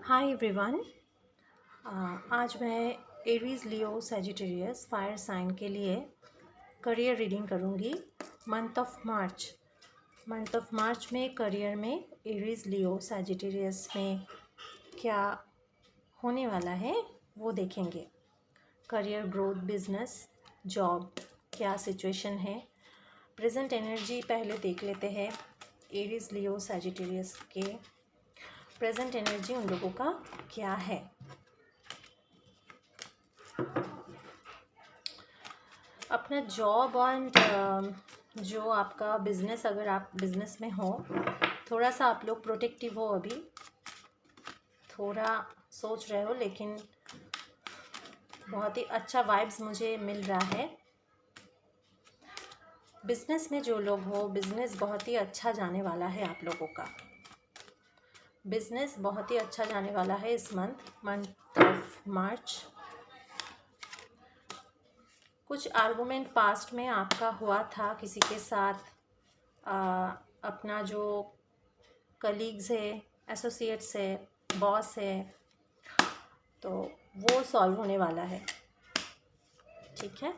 हाय everyone. आज मैं Aries Leo Sagittarius fire sign के लिए करियर रीडिंग करूँगी। मंथ ऑफ मार्च में करियर में एरीज लियो सैजिटेरियस में क्या होने वाला है वो देखेंगे। करियर ग्रोथ, बिजनेस, जॉब, क्या सिचुएशन है, प्रेजेंट एनर्जी पहले देख लेते हैं। एरीज लियो सैजिटेरियस के प्रेजेंट एनर्जी उन लोगों का क्या है। अपना जॉब और जो आपका बिज़नेस, अगर आप बिज़नेस में हो, थोड़ा सा आप लोग प्रोटेक्टिव हो, अभी थोड़ा सोच रहे हो, लेकिन बहुत ही अच्छा वाइब्स मुझे मिल रहा है। बिज़नेस में जो लोग हो, बिज़नेस बहुत ही अच्छा जाने वाला है। आप लोगों का बिज़नेस बहुत ही अच्छा जाने वाला है इस मंथ ऑफ मार्च। कुछ आर्गुमेंट पास्ट में आपका हुआ था किसी के साथ, अपना जो कलीग्स है, एसोसिएट्स है, बॉस है, तो वो सॉल्व होने वाला है। ठीक है,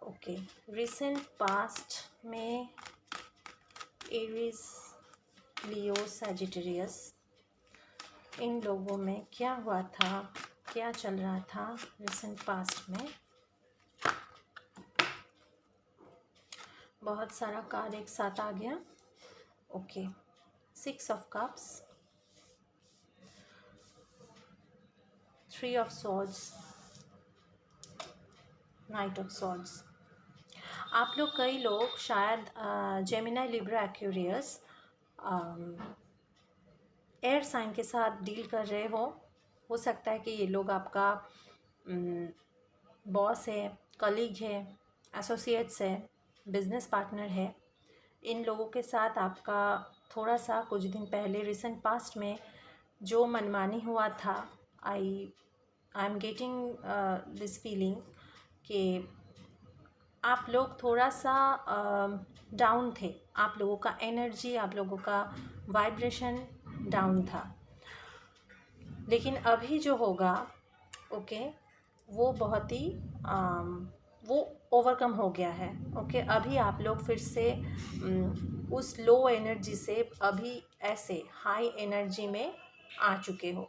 ओके। रिसेंट पास्ट में एरीज लियो सैजिटेरियस, इन लोगों में क्या हुआ था, क्या चल रहा था रिसेंट पास्ट में। बहुत सारा कार्ड एक साथ आ गया। Okay, 6 of cups, 3 of swords, knight of swords. आप लोग, कई लोग शायद Gemini, Libra, Aquarius, air sign के साथ डील कर रहे हो सकता है कि ये लोग आपका बॉस है, कलीग है, एसोसिएट्स है, बिजनेस पार्टनर है। इन लोगों के साथ आपका थोड़ा सा कुछ दिन पहले रिसेंट पास्ट में जो मनमानी हुआ था, I am getting this feeling कि आप लोग थोड़ा सा डाउन थे। आप लोगों का एनर्जी, आप लोगों का वाइब्रेशन डाउन था। लेकिन अभी जो होगा, ओके, वो बहुत ही वो ओवरकम हो गया है। ओके, अभी आप लोग फिर से उस लो एनर्जी से अभी ऐसे हाई एनर्जी में आ चुके हो,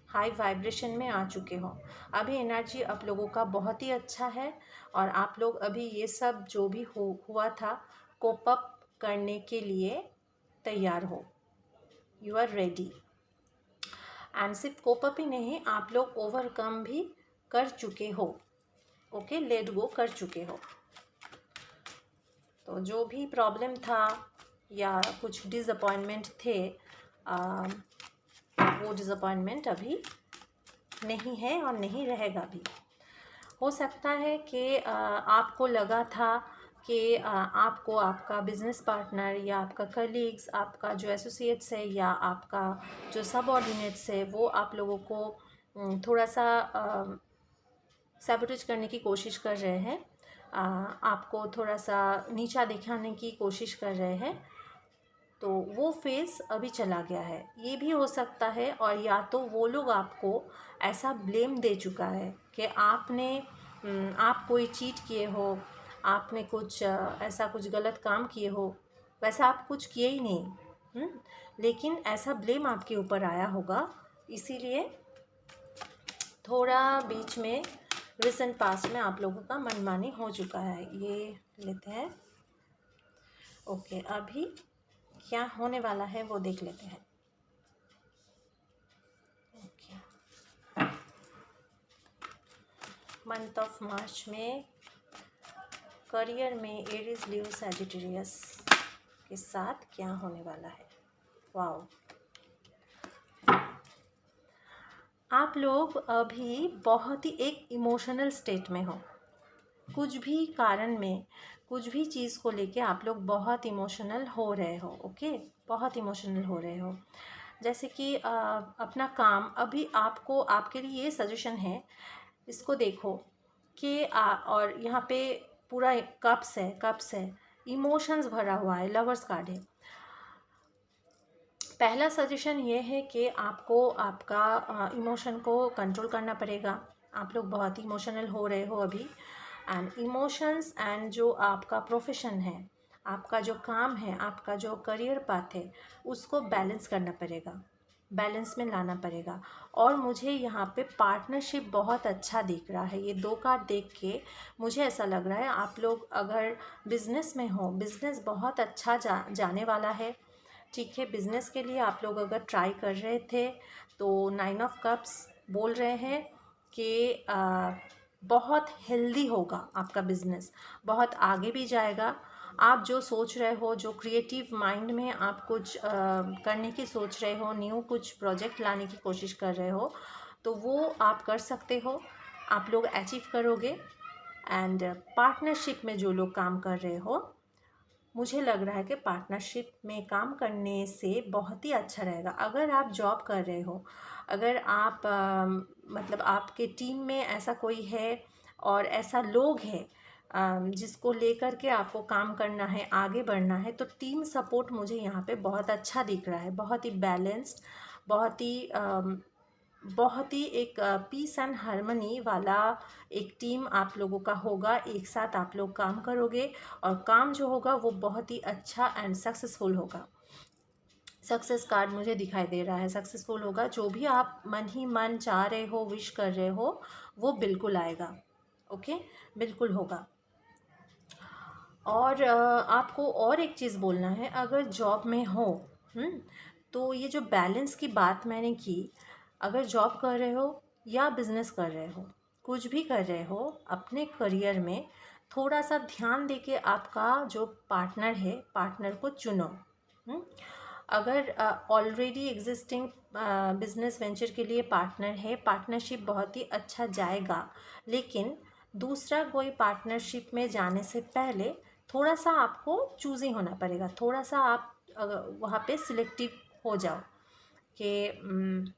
हाई वाइब्रेशन में आ चुके हो। अभी एनर्जी आप लोगों का बहुत ही अच्छा है और आप लोग अभी ये सब जो भी हुआ था, कोप अप करने के लिए तैयार हो। You are ready. एंड सिर्फ कोप अप ही नहीं, आप लोग ओवरकम भी कर चुके हो। ओके, लेट गो कर चुके हो। तो जो भी प्रॉब्लम था या कुछ डिसअपॉइंटमेंट थे, वो डिसअपॉइंटमेंट अभी नहीं है और नहीं रहेगा भी। हो सकता है कि आपको लगा था कि आपको आपका बिजनेस पार्टनर या आपका कलीग्स, आपका जो एसोसिएट्स है या आपका जो सबऑर्डिनेट्स है, वो आप लोगों को थोड़ा सा सैबोटेज करने की कोशिश कर रहे हैं, आपको थोड़ा सा नीचा दिखाने की कोशिश कर रहे हैं। तो वो फेज़ अभी चला गया है। ये भी हो सकता है, और या तो वो लोग आपको ऐसा ब्लेम दे चुका है कि आप कोई चीट किए हो, आपने कुछ ऐसा कुछ गलत काम किए हो। वैसा आप कुछ किए ही नहीं, लेकिन ऐसा ब्लेम आपके ऊपर आया होगा, इसीलिए थोड़ा बीच में रिसेंट पास्ट में आप लोगों का मनमानी हो चुका है। ये लेते हैं। ओके, अभी क्या होने वाला है वो देख लेते हैं। ओके, मंथ ऑफ मार्च में करियर में एरीज लियो सैजिटेरियस के साथ क्या होने वाला है। वाओ, आप लोग अभी बहुत ही एक इमोशनल स्टेट में हो। कुछ भी कारण में, कुछ भी चीज़ को लेके आप लोग बहुत इमोशनल हो रहे हो। ओके, बहुत इमोशनल हो रहे हो। जैसे कि अपना काम, अभी आपको, आपके लिए ये सजेशन है, इसको देखो कि और यहाँ पे पूरा कप्स है, इमोशंस भरा हुआ है, लवर्स कार्ड है। पहला सजेशन ये है कि आपको आपका इमोशन को कंट्रोल करना पड़ेगा। आप लोग बहुत इमोशनल हो रहे हो अभी, एंड इमोशंस एंड जो आपका प्रोफेशन है, आपका जो काम है, आपका जो करियर पाथ है, उसको बैलेंस करना पड़ेगा, बैलेंस में लाना पड़ेगा। और मुझे यहाँ पे पार्टनरशिप बहुत अच्छा दिख रहा है। ये 2 कार्ड देख के मुझे ऐसा लग रहा है आप लोग अगर बिज़नेस में हो, बिज़नेस बहुत अच्छा जाने वाला है। ठीक है, बिज़नेस के लिए आप लोग अगर ट्राई कर रहे थे तो 9 ऑफ कप्स बोल रहे हैं कि बहुत हेल्दी होगा आपका बिज़नेस, बहुत आगे भी जाएगा। आप जो सोच रहे हो, जो क्रिएटिव माइंड में आप कुछ करने की सोच रहे हो, न्यू कुछ प्रोजेक्ट लाने की कोशिश कर रहे हो, तो वो आप कर सकते हो, आप लोग अचीव करोगे। एंड पार्टनरशिप में जो लोग काम कर रहे हो, मुझे लग रहा है कि पार्टनरशिप में काम करने से बहुत ही अच्छा रहेगा। अगर आप जॉब कर रहे हो, अगर आप मतलब आपके टीम में ऐसा कोई है और ऐसा लोग हैं जिसको लेकर के आपको काम करना है, आगे बढ़ना है, तो टीम सपोर्ट मुझे यहाँ पे बहुत अच्छा दिख रहा है। बहुत ही बैलेंस्ड, बहुत ही एक पीस एंड हार्मनी वाला एक टीम आप लोगों का होगा। एक साथ आप लोग काम करोगे और काम जो होगा वो बहुत ही अच्छा एंड सक्सेसफुल होगा। सक्सेस कार्ड मुझे दिखाई दे रहा है, सक्सेसफुल होगा। जो भी आप मन ही मन चाह रहे हो, विश कर रहे हो, वो बिल्कुल आएगा। ओके, बिल्कुल होगा। और आपको और एक चीज़ बोलना है, अगर जॉब में हो तो ये जो बैलेंस की बात मैंने की, अगर जॉब कर रहे हो या बिज़नेस कर रहे हो, कुछ भी कर रहे हो, अपने करियर में थोड़ा सा ध्यान देके आपका जो पार्टनर है, पार्टनर को चुनो। अगर ऑलरेडी एग्जिस्टिंग बिजनेस वेंचर के लिए पार्टनर है, पार्टनरशिप बहुत ही अच्छा जाएगा। लेकिन दूसरा कोई पार्टनरशिप में जाने से पहले थोड़ा सा आपको चूज़ी होना पड़ेगा, थोड़ा सा आप वहाँ पे सिलेक्टिव हो जाओ कि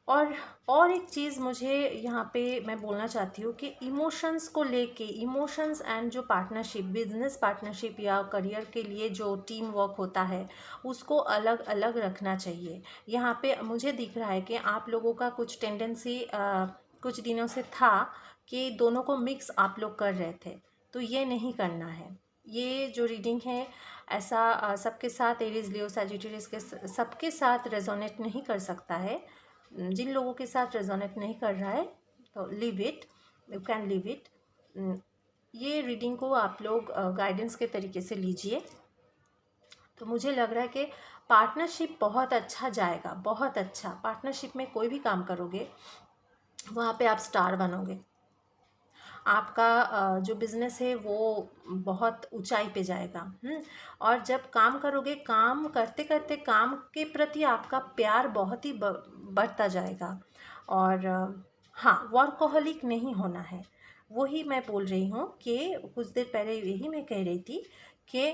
और एक चीज़ मुझे यहाँ पे मैं बोलना चाहती हूँ कि इमोशंस को लेके, इमोशंस एंड जो पार्टनरशिप, बिजनेस पार्टनरशिप या करियर के लिए जो टीम वर्क होता है, उसको अलग अलग रखना चाहिए। यहाँ पे मुझे दिख रहा है कि आप लोगों का कुछ टेंडेंसी कुछ दिनों से था कि दोनों को मिक्स आप लोग कर रहे थे, तो ये नहीं करना है। ये जो रीडिंग है ऐसा सबके साथ, एरीज, लियो, सैजिटेरियस के सबके साथ रेजोनेट नहीं कर सकता है। जिन लोगों के साथ रेजोनेट नहीं कर रहा है तो leave it, you can leave it. ये रीडिंग को आप लोग गाइडेंस के तरीके से लीजिए। तो मुझे लग रहा है कि पार्टनरशिप बहुत अच्छा जाएगा, बहुत अच्छा। पार्टनरशिप में कोई भी काम करोगे वहाँ पे आप स्टार बनोगे। आपका जो बिज़नेस है वो बहुत ऊंचाई पे जाएगा। और जब काम करोगे, काम करते करते काम के प्रति आपका प्यार बहुत ही बढ़ता जाएगा। और हाँ, वर्कहोलिक नहीं होना है। वही मैं बोल रही हूँ कि कुछ देर पहले यही मैं कह रही थी कि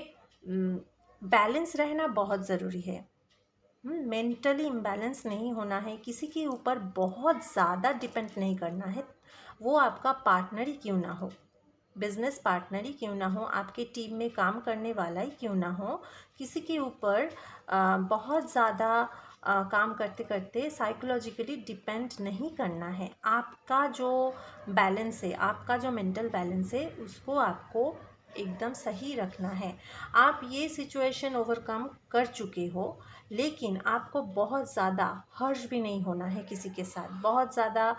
बैलेंस रहना बहुत ज़रूरी है। मेंटली इम्बैलेंस नहीं होना है, किसी के ऊपर बहुत ज़्यादा डिपेंड नहीं करना है। वो आपका पार्टनर ही क्यों ना हो, बिजनेस पार्टनर ही क्यों ना हो, आपके टीम में काम करने वाला ही क्यों ना हो, किसी के ऊपर बहुत ज़्यादा काम करते करते साइकोलॉजिकली डिपेंड नहीं करना है। आपका जो बैलेंस है, आपका जो मेंटल बैलेंस है, उसको आपको एकदम सही रखना है। आप ये सिचुएशन ओवरकम कर चुके हो, लेकिन आपको बहुत ज़्यादा हर्ष भी नहीं होना है किसी के साथ, बहुत ज़्यादा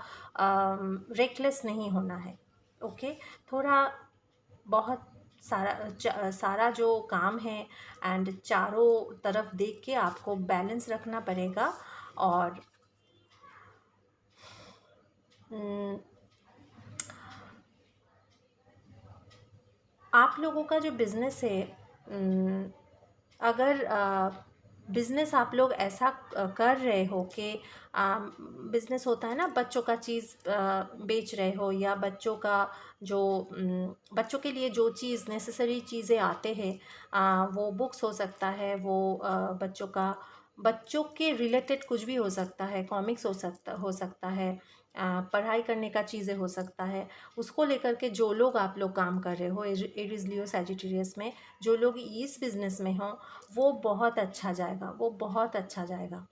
रेकलेस नहीं होना है। ओके, थोड़ा बहुत सारा जो काम है एंड चारों तरफ देख के आपको बैलेंस रखना पड़ेगा। और आप लोगों का जो बिज़नेस है, अगर बिज़नेस आप लोग ऐसा कर रहे हो कि बिज़नेस होता है ना, बच्चों का चीज़ बेच रहे हो, या बच्चों का जो बच्चों के लिए जो चीज़ नेसेसरी चीज़ें आते हैं, वो बुक्स हो सकता है, वो बच्चों के रिलेटेड कुछ भी हो सकता है, कॉमिक्स हो सकता है, पढ़ाई करने का चीज़ें हो सकता है, उसको लेकर के जो लोग आप लोग काम कर रहे हो एरीज लियो सैजिटेरियस में, जो लोग इस बिज़नेस में हों, वो बहुत अच्छा जाएगा, वो बहुत अच्छा जाएगा।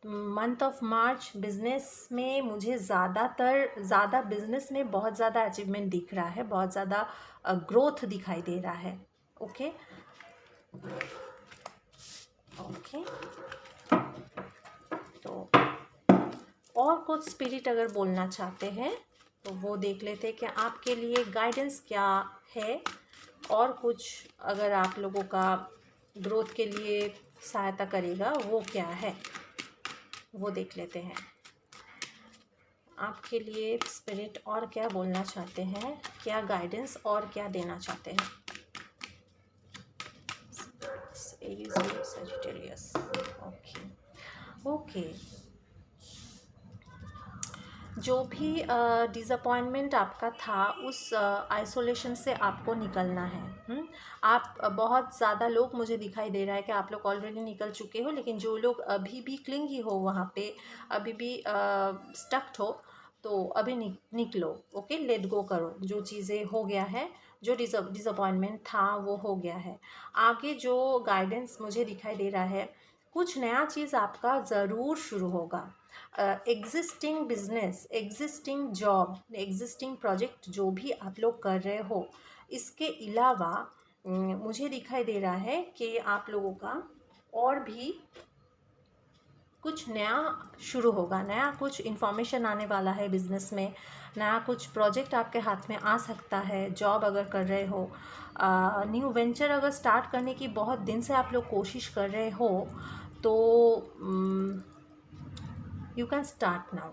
मंथ ऑफ मार्च बिज़नेस में मुझे ज़्यादा बिज़नेस में बहुत ज़्यादा अचीवमेंट दिख रहा है, बहुत ज़्यादा ग्रोथ दिखाई दे रहा है। ओके ओके, तो और कुछ स्पिरिट अगर बोलना चाहते हैं तो वो देख लेते हैं कि आपके लिए गाइडेंस क्या है, और कुछ अगर आप लोगों का ग्रोथ के लिए सहायता करेगा वो क्या है, वो देख लेते हैं। आपके लिए स्पिरिट और क्या बोलना चाहते हैं, क्या गाइडेंस और क्या देना चाहते हैं। Aries Leo Sagittarius. Okay okay, जो भी डिसअपॉइंटमेंट आपका था उस आइसोलेशन से आपको निकलना है। आप बहुत ज़्यादा लोग मुझे दिखाई दे रहा है कि आप लोग ऑलरेडी निकल चुके हो, लेकिन जो लोग अभी भी क्लिंगी हो वहाँ पे, अभी भी स्टक्ड हो, तो अभी निकलो। ओके, लेट गो करो। जो चीज़ें हो गया है, जो डिसअपॉइंटमेंट था वो हो गया है। आगे जो गाइडेंस मुझे दिखाई दे रहा है, कुछ नया चीज़ आपका ज़रूर शुरू होगा। Existing business, existing job, existing project जो भी आप लोग कर रहे हो, इसके अलावा मुझे दिखाई दे रहा है कि आप लोगों का और भी कुछ नया शुरू होगा, नया कुछ इन्फॉर्मेशन आने वाला है बिज़नेस में, नया कुछ प्रोजेक्ट आपके हाथ में आ सकता है। जॉब अगर कर रहे हो, न्यू वेंचर अगर स्टार्ट करने की बहुत दिन से आप लोग कोशिश कर रहे हो, तो यू कैन स्टार्ट नाउ,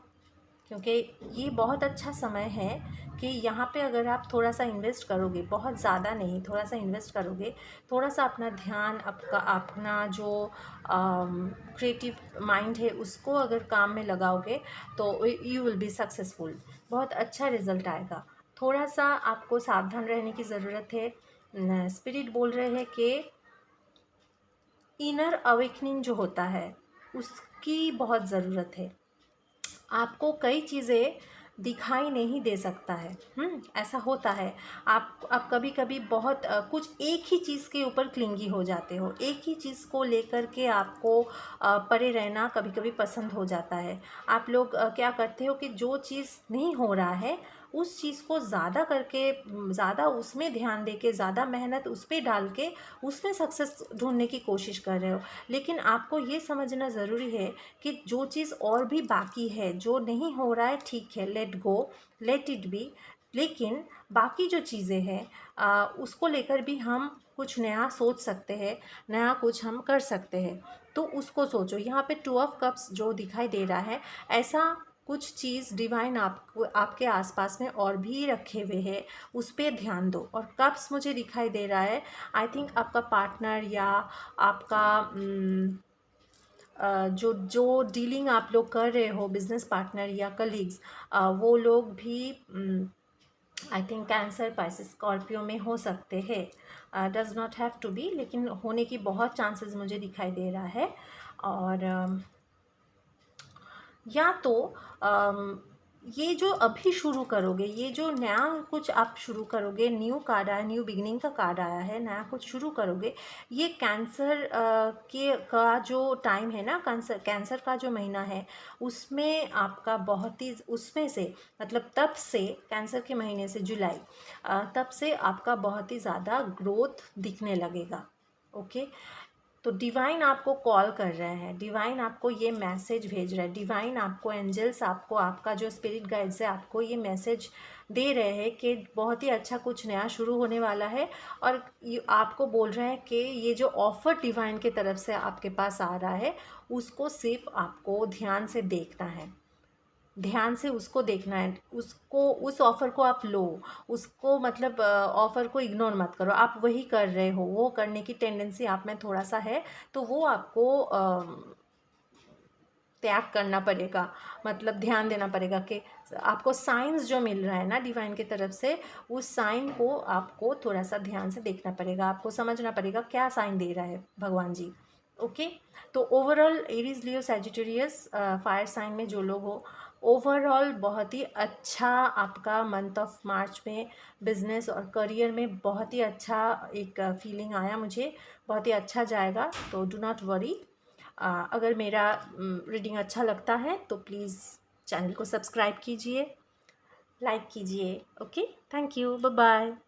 क्योंकि ये बहुत अच्छा समय है कि यहाँ पे अगर आप थोड़ा सा इन्वेस्ट करोगे, बहुत ज़्यादा नहीं, थोड़ा सा इन्वेस्ट करोगे, थोड़ा सा अपना ध्यान, अपना जो क्रिएटिव माइंड है उसको अगर काम में लगाओगे, तो यू विल बी सक्सेसफुल। बहुत अच्छा रिजल्ट आएगा। थोड़ा सा आपको सावधान रहने की ज़रूरत है। स्पिरिट बोल रहे हैं कि इनर अवेकनिंग जो होता है उसकी बहुत ज़रूरत है। आपको कई चीज़ें दिखाई नहीं दे सकता है। ऐसा होता है। आप कभी कभी बहुत कुछ एक ही चीज़ के ऊपर क्लिंगी हो जाते हो, एक ही चीज़ को लेकर के आपको परे रहना कभी कभी पसंद हो जाता है। आप लोग क्या करते हो कि जो चीज़ नहीं हो रहा है उस चीज़ को ज़्यादा करके, ज़्यादा उसमें ध्यान दे के, ज़्यादा मेहनत उस पर डाल के उसमें सक्सेस ढूंढने की कोशिश कर रहे हो। लेकिन आपको ये समझना ज़रूरी है कि जो चीज़ और भी बाकी है, जो नहीं हो रहा है, ठीक है, let go, let it be. लेकिन बाकी जो चीज़ें हैं उसको लेकर भी हम कुछ नया सोच सकते हैं, नया कुछ हम कर सकते हैं। तो उसको सोचो। यहाँ पे 2 ऑफ कप्स जो दिखाई दे रहा है, ऐसा कुछ चीज़ डिवाइन आपको, आपके आसपास में और भी रखे हुए हैं, उस पर ध्यान दो। और कप्स मुझे दिखाई दे रहा है, आई थिंक आपका पार्टनर या आपका जो जो डीलिंग आप लोग कर रहे हो, बिजनेस पार्टनर या कलीग्स, वो लोग भी I think Cancer, Pisces, Scorpio में हो सकते हैं। Does not have to be, लेकिन होने की बहुत चांसेस मुझे दिखाई दे रहा है। और या तो ये जो अभी शुरू करोगे, ये जो नया कुछ आप शुरू करोगे, न्यू कार्ड आया, न्यू बिगिनिंग का कार्ड आया है, नया कुछ शुरू करोगे, ये कैंसर के का जो टाइम है ना, कैंसर का जो महीना है, उसमें आपका बहुत ही, उसमें से मतलब तब से, कैंसर के महीने से जुलाई, तब से आपका बहुत ही ज़्यादा ग्रोथ दिखने लगेगा। ओके, तो डिवाइन आपको कॉल कर रहे हैं, डिवाइन आपको ये मैसेज भेज रहा है, डिवाइन आपको, एंजल्स आपको, आपका जो स्पिरिट गाइड्स है आपको ये मैसेज दे रहे हैं कि बहुत ही अच्छा कुछ नया शुरू होने वाला है। और ये आपको बोल रहे हैं कि ये जो ऑफ़र डिवाइन की तरफ से आपके पास आ रहा है, उसको सिर्फ आपको ध्यान से देखना है, ध्यान से उसको देखना है, उसको, उस ऑफ़र को आप लो, उसको मतलब ऑफ़र को इग्नोर मत करो। आप वही कर रहे हो, वो करने की टेंडेंसी आप में थोड़ा सा है, तो वो आपको त्याग करना पड़ेगा, मतलब ध्यान देना पड़ेगा कि आपको साइंस जो मिल रहा है ना डिवाइन की तरफ से, उस साइन को आपको थोड़ा सा ध्यान से देखना पड़ेगा, आपको समझना पड़ेगा क्या साइन दे रहा है भगवान जी। ओके, तो overall Aries Leo Sagittarius fire sign में जो लोग हो, ओवरऑल बहुत ही अच्छा आपका मंथ ऑफ मार्च में बिज़नेस और करियर में बहुत ही अच्छा एक फीलिंग आया मुझे, बहुत ही अच्छा जाएगा। तो डू नॉट वरी। अगर मेरा रीडिंग अच्छा लगता है तो प्लीज़ चैनल को सब्सक्राइब कीजिए, लाइक कीजिए। Okay, thank you, bye bye.